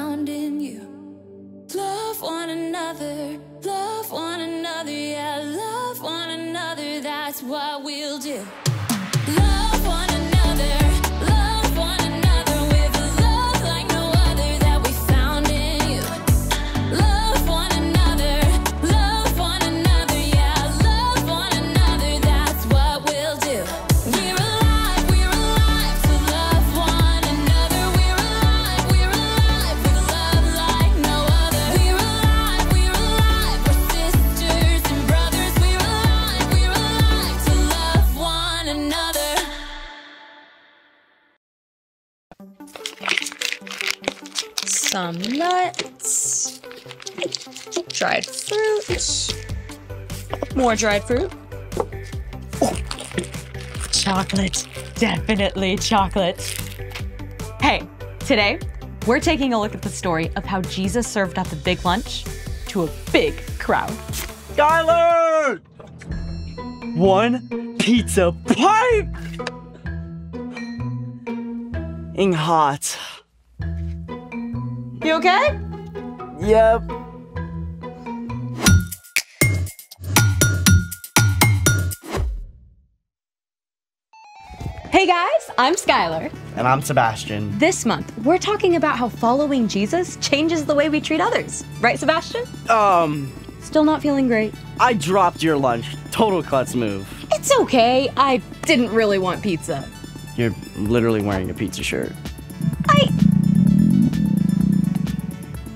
found in you. Love one another, yeah, love one another, that's what we'll do. Love one another with a love like no other that we found in you. Love one another, yeah, love one another, that's what we'll do. We're alive to love one another. We're alive with a love like no other. We're alive, we're sisters and brothers. We're alive to love one another. Some nuts, dried fruit, more dried fruit. Oh, chocolate, definitely chocolate. Hey, today we're taking a look at the story of how Jesus served up a big lunch to a big crowd. Skylar! One pizza pipe! Ing hot. You okay? Yep. Hey guys, I'm Skylar. And I'm Sebastian. This month, we're talking about how following Jesus changes the way we treat others. Right, Sebastian? Still not feeling great? I dropped your lunch. Total klutz move. It's okay. I didn't really want pizza. You're literally wearing a pizza shirt.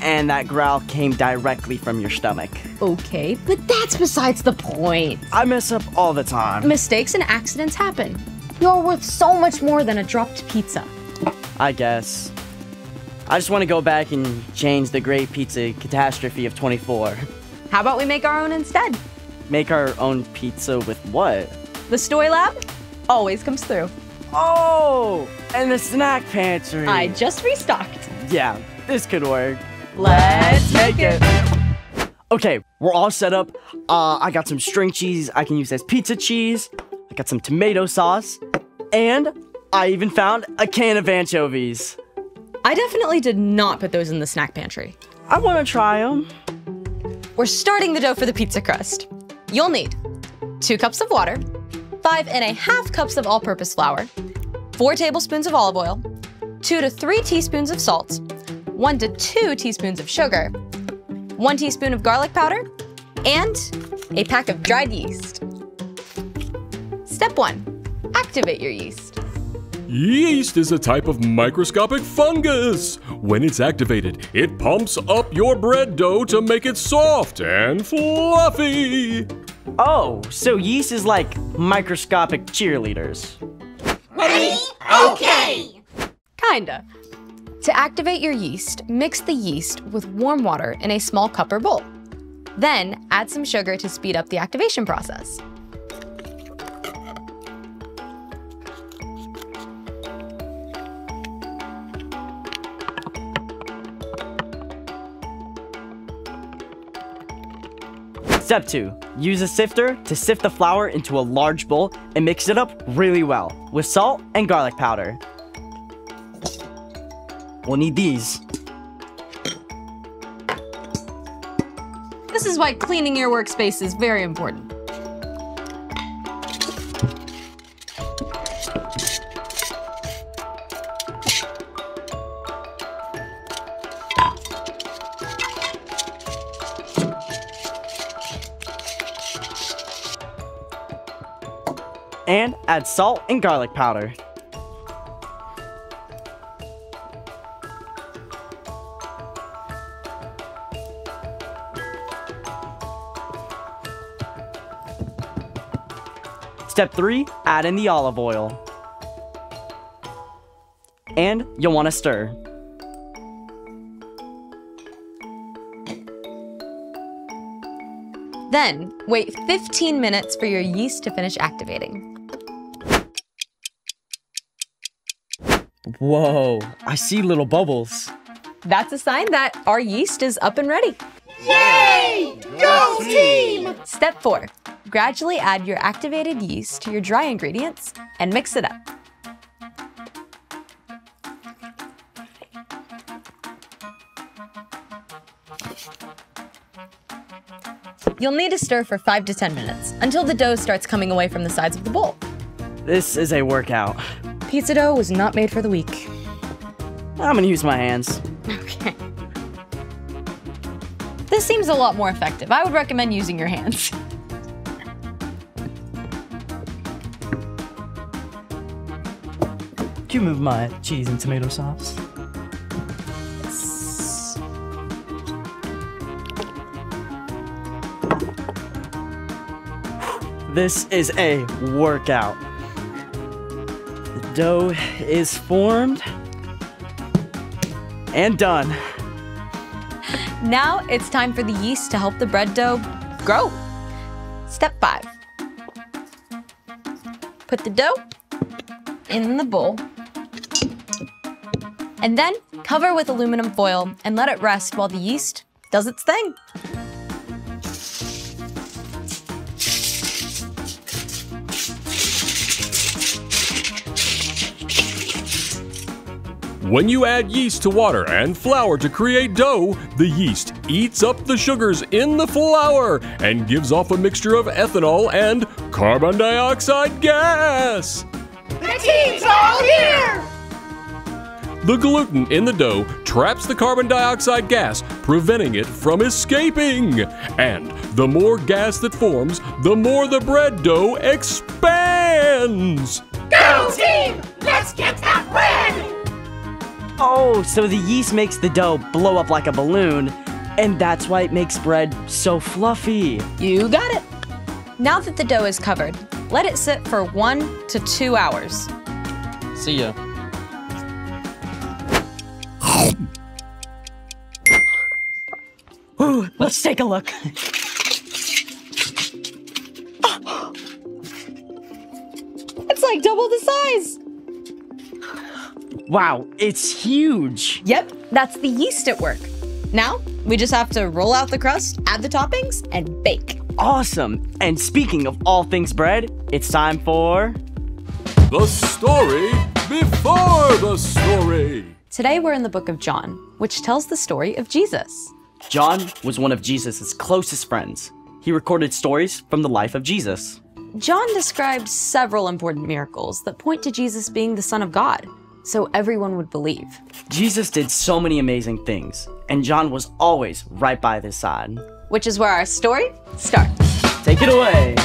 And that growl came directly from your stomach. Okay, but that's besides the point. I mess up all the time. Mistakes and accidents happen. You're worth so much more than a dropped pizza. I guess. I just want to go back and change the great pizza catastrophe of 24. How about we make our own instead? Make our own pizza with what? The Story Lab always comes through. Oh, and the snack pantry. I just restocked. Yeah, this could work. Let's make it. Okay, we're all set up. I got some string cheese I can use as pizza cheese. I got some tomato sauce. And I even found a can of anchovies. I definitely did not put those in the snack pantry. I want to try them. We're starting the dough for the pizza crust. You'll need 2 cups of water, 5½ cups of all-purpose flour, 4 tablespoons of olive oil, 2 to 3 teaspoons of salt, 1 to 2 teaspoons of sugar, 1 teaspoon of garlic powder, and a pack of dried yeast. Step 1. Activate your yeast. Yeast is a type of microscopic fungus. When it's activated, it pumps up your bread dough to make it soft and fluffy. Oh, so yeast is like microscopic cheerleaders. Okay. Kinda. To activate your yeast, mix the yeast with warm water in a small cup or bowl. Then add some sugar to speed up the activation process. Step 2. Use a sifter to sift the flour into a large bowl and mix it up really well with salt and garlic powder. We'll need these. This is why cleaning your workspace is very important. And add salt and garlic powder. Step 3, add in the olive oil. And you'll want to stir. Then, wait 15 minutes for your yeast to finish activating. Whoa, I see little bubbles. That's a sign that our yeast is up and ready. Yay! Go team! Step 4. Gradually add your activated yeast to your dry ingredients and mix it up. You'll need to stir for 5 to 10 minutes until the dough starts coming away from the sides of the bowl. This is a workout. Pizza dough was not made for the weak. I'm gonna use my hands. Okay. This seems a lot more effective. I would recommend using your hands. Can you move my cheese and tomato sauce? This is a workout. The dough is formed and done. Now it's time for the yeast to help the bread dough grow. Step 5. Put the dough in the bowl. And then cover with aluminum foil and let it rest while the yeast does its thing. When you add yeast to water and flour to create dough, the yeast eats up the sugars in the flour and gives off a mixture of ethanol and carbon dioxide gas. The team's all here! The gluten in the dough traps the carbon dioxide gas, preventing it from escaping. And the more gas that forms, the more the bread dough expands. Go team! Let's get that bread! Oh, so the yeast makes the dough blow up like a balloon, and that's why it makes bread so fluffy. You got it. Now that the dough is covered, let it sit for 1 to 2 hours. See ya. Ooh, let's take a look. It's like double the size. Wow, it's huge. Yep, that's the yeast at work. Now, we just have to roll out the crust, add the toppings, and bake. Awesome. And speaking of all things bread, it's time for... The story before the story. Today we're in the book of John, which tells the story of Jesus. John was one of Jesus' closest friends. He recorded stories from the life of Jesus. John describes several important miracles that point to Jesus being the Son of God, so everyone would believe. Jesus did so many amazing things, and John was always right by his side. Which is where our story starts. Take it away.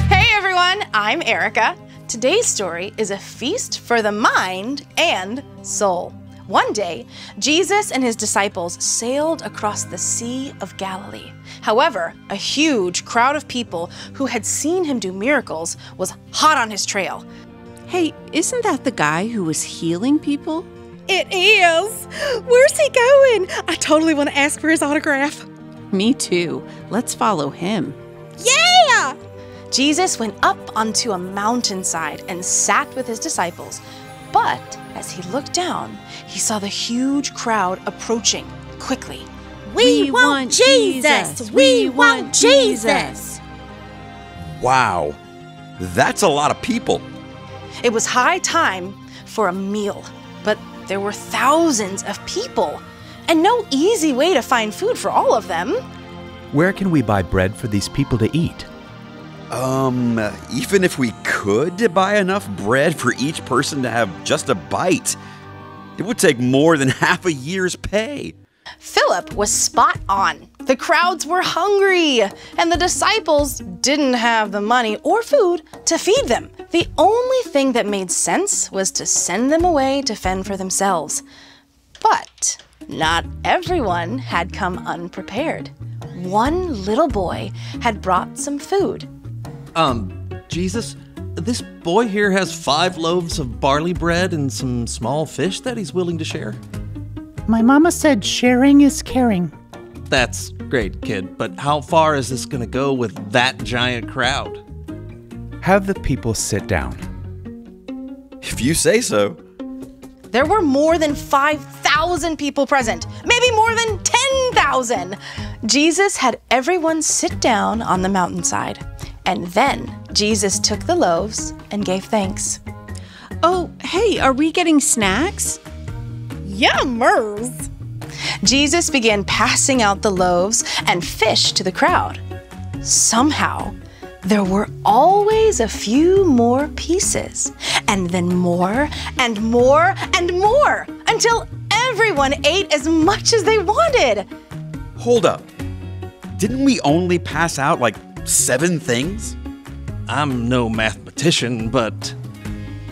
Hey everyone, I'm Erica. Today's story is a feast for the mind and soul. One day, Jesus and his disciples sailed across the Sea of Galilee. However, a huge crowd of people who had seen him do miracles was hot on his trail. Hey, isn't that the guy who was healing people? It is. Where's he going? I totally want to ask for his autograph. Me too. Let's follow him. Yeah! Jesus went up onto a mountainside and sat with his disciples. But as he looked down, he saw the huge crowd approaching quickly. We want Jesus! We want Jesus! Wow, that's a lot of people. It was high time for a meal, but there were thousands of people and no easy way to find food for all of them. Where can we buy bread for these people to eat? Even if we could buy enough bread for each person to have just a bite, it would take more than half a year's pay. Philip was spot on. The crowds were hungry, and the disciples didn't have the money or food to feed them. The only thing that made sense was to send them away to fend for themselves. But not everyone had come unprepared. One little boy had brought some food. Jesus, this boy here has 5 loaves of barley bread and some small fish that he's willing to share. My mama said sharing is caring. That's great, kid, but how far is this gonna go with that giant crowd? Have the people sit down. If you say so. There were more than 5,000 people present, maybe more than 10,000. Jesus had everyone sit down on the mountainside, and then Jesus took the loaves and gave thanks. Oh, hey, are we getting snacks? Yummers! Jesus began passing out the loaves and fish to the crowd. Somehow, there were always a few more pieces, and then more and more and more, until everyone ate as much as they wanted. Hold up. Didn't we only pass out like 7 things? I'm no mathematician, but...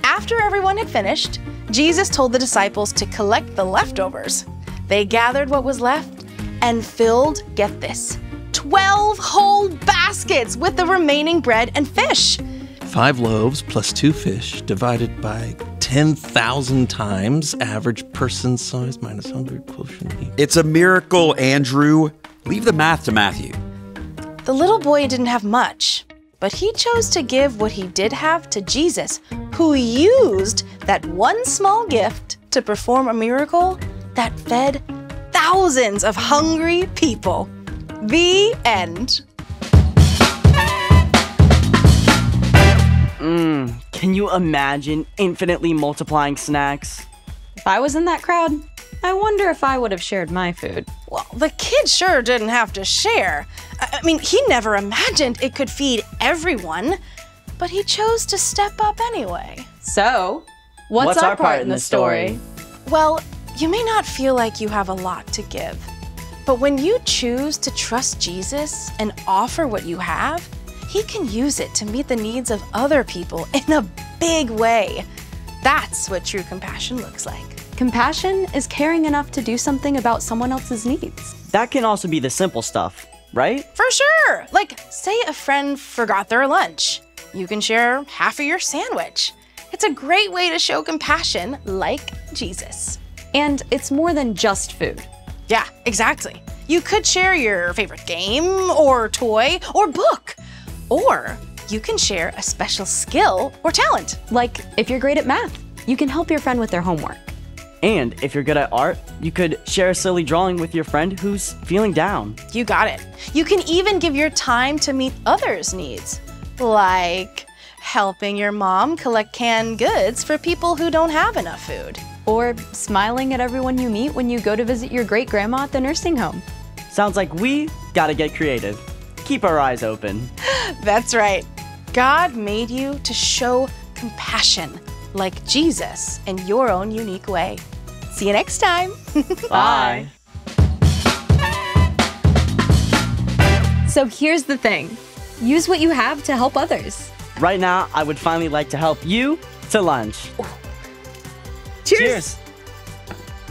After everyone had finished, Jesus told the disciples to collect the leftovers. They gathered what was left and filled, get this, 12 whole baskets with the remaining bread and fish. 5 loaves plus 2 fish divided by 10,000 times average person size minus hunger quotient. It's a miracle, Andrew. Leave the math to Matthew. The little boy didn't have much, but he chose to give what he did have to Jesus, who used that one small gift to perform a miracle that fed thousands of hungry people. The end. Can you imagine infinitely multiplying snacks? If I was in that crowd, I wonder if I would have shared my food. Well, the kid sure didn't have to share. I mean, he never imagined it could feed everyone, but he chose to step up anyway. So, what's our part in the story? Well, you may not feel like you have a lot to give, but when you choose to trust Jesus and offer what you have, He can use it to meet the needs of other people in a big way. That's what true compassion looks like. Compassion is caring enough to do something about someone else's needs. That can also be the simple stuff, right? For sure! Like, say a friend forgot their lunch. You can share half of your sandwich. It's a great way to show compassion, like Jesus. And it's more than just food. Yeah, exactly. You could share your favorite game, or toy, or book. Or you can share a special skill or talent. Like, if you're great at math, you can help your friend with their homework. And if you're good at art, you could share a silly drawing with your friend who's feeling down. You got it. You can even give your time to meet others' needs, like helping your mom collect canned goods for people who don't have enough food. Or smiling at everyone you meet when you go to visit your great-grandma at the nursing home. Sounds like we gotta get creative. Keep our eyes open. That's right. God made you to show compassion, like Jesus, in your own unique way. See you next time. Bye. So here's the thing. Use what you have to help others. Right now, I would finally like to help you to lunch. Cheers.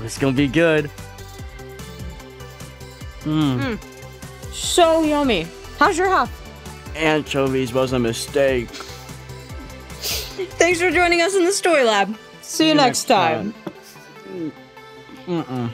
It's gonna be good. So yummy. How's your half? Anchovies was a mistake. Thanks for joining us in the Story Lab. See you next time. Mm-mm.